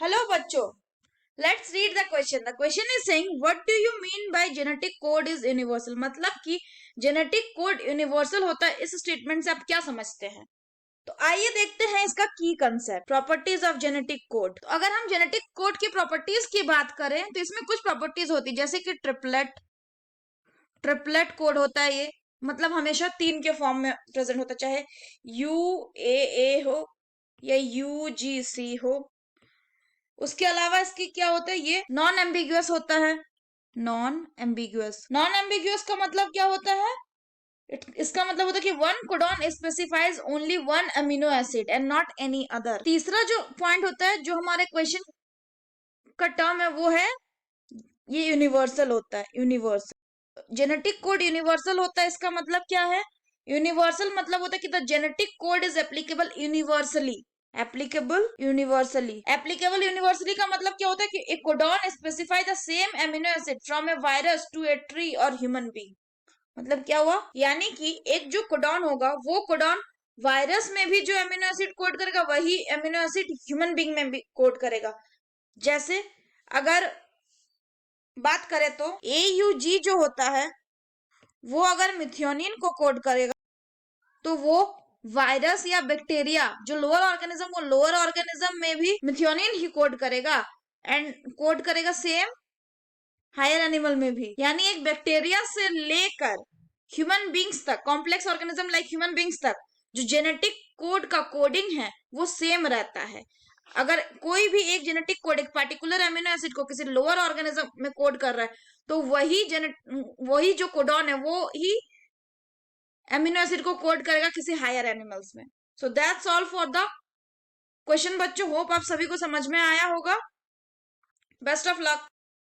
Hello बच्चों, let's read the question. The question is saying what do you mean by genetic code is universal. मतलब कि genetic code universal होता है, इस statement से आप क्या समझते हैं? तो आइए देखते हैं इसका की concept. Properties of genetic code. तो अगर हम जेनेटिक कोड की प्रॉपर्टीज की बात करें तो इसमें कुछ प्रॉपर्टीज होती है, जैसे कि ट्रिपलेट ट्रिपलेट कोड होता है. ये मतलब हमेशा 3 के फॉर्म में प्रेजेंट होता है, चाहे UAA हो या UGC हो. उसके अलावा इसकी क्या होता है, ये नॉन एम्बिगुअस होता है. नॉन एम्बिगुअस का मतलब क्या होता है? इसका मतलब होता है कि one codon specifies only one amino acid and not any other. तीसरा जो पॉइंट होता है, जो हमारे क्वेश्चन का टर्म है, वो है ये यूनिवर्सल होता है. यूनिवर्सल जेनेटिक कोड यूनिवर्सल होता है. इसका मतलब क्या है? यूनिवर्सल मतलब होता है कि the genetic code is applicable universally. Applicable universally का मतलब क्या होता है कि एक codon specify the same amino acid from a virus to a tree और ह्यूमन बीइंग. मतलब क्या हुआ, यानी कि एक जो कोडॉन होगा, वो कोडॉन वायरस में भी जो एमिनो एसिड कोड करेगा, वही एमिनो एसिड ह्यूमन बीइंग में भी कोड करेगा. जैसे अगर बात करें तो AUG जो होता है, वो अगर मिथियोनिन को कोड करेगा तो वो वायरस या बैक्टीरिया जो लोअर ऑर्गेनिज्म, वो लोअर ऑर्गेनिज्म में भी मिथियोनिन ही कोड करेगा एंड कोड करेगा सेम हायर एनिमल में भी. यानी एक बैक्टीरिया से लेकर ह्यूमन बींग्स तक, complex organism like human beings तक, जो जेनेटिक कोड का कोडिंग है वो सेम रहता है. अगर कोई भी एक जेनेटिक कोड एक पर्टिकुलर एमिनो एसिड को किसी लोअर ऑर्गेनिज्म में कोड कर रहा है, तो वही जो कोडॉन है वो ही एमिनो एसिड को कोड करेगा किसी हायर एनिमल्स में. So that's all for the question बच्चों. होप आप सभी को समझ में आया होगा. Best of luck.